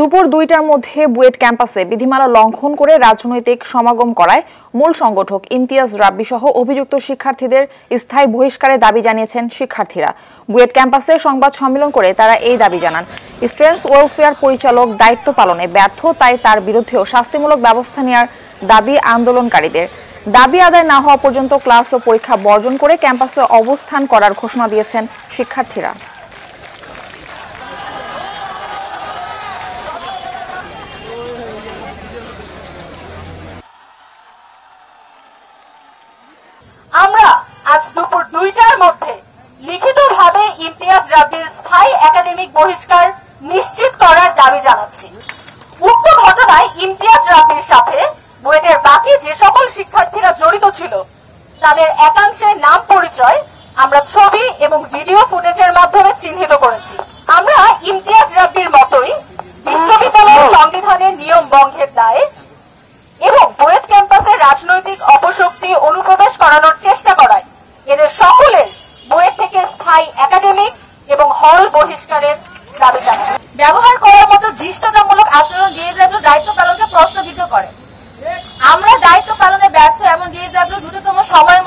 দুপুর ২টার মধ্যে বুয়েট ক্যাম্পাসে বিধিমালা লঙ্ঘন করে রাজনৈতিক সমাগম করায় মূল সংগঠক ইমতিয়াজ রাব্বি সহ অভিযুক্ত শিক্ষার্থীদের স্থায়ী বহিষ্কারের দাবি জানিয়েছেন শিক্ষার্থীরা। বুয়েট ক্যাম্পাসে সংবাদ সম্মেলন করে তারা এই দাবি জানান। স্টুডেন্টস ওয়েলফেয়ার পরিচালক দায়িত্ব পালনে ব্যর্থ, তাই তার বিরুদ্ধেও শাস্তিমূলক ব্যবস্থা নেওয়ার দাবি আন্দোলনকারীদের। দাবি আদায় না হওয়া পর্যন্ত ক্লাস ও পরীক্ষা বর্জন করে ক্যাম্পাসে অবস্থান করার ঘোষণা দিয়েছেন শিক্ষার্থীরা। আমরা আজ দুপুর ২টার মধ্যে লিখিতভাবে ইমতিয়াজ রাব্বির স্থায়ী একাডেমিক বহিষ্কার নিশ্চিত করার দাবি জানাচ্ছি। উক্ত ঘটনায় ইমতিয়াজ রাব্বির সাথে বুয়েটের বাকি যে সকল শিক্ষার্থীরা জড়িত ছিল তাদের একাংশের নাম পরিচয় আমরা ছবি এবং ভিডিও ফুটেজের মাধ্যমে চিহ্নিত করেছি। আমরা ইমতিয়াজ রাব্বির মতোই বিশ্ববিদ্যালয়ের সংবিধানের নিয়ম ভঙ্গের দায়ে এবং বুয়েট ক্যাম্পাসে রাজনৈতিক অপশক্তি অনুপ্রবেশ করানোর চেষ্টা করায় এদের সকলের বুয়েট থেকে স্থায়ী একাডেমিক এবং হল বহিষ্কারের দাবি জানায়। ব্যবহার করার মতো ধৃষ্টতামূলক আচরণ ডিএসডব্লিউ দায়িত্ব পালনকে প্রশ্নবিদ্ধ করে। আমরা দায়িত্ব পালনে ব্যর্থ এবং ডিএসডব্লিউ দ্রুততম সময়ের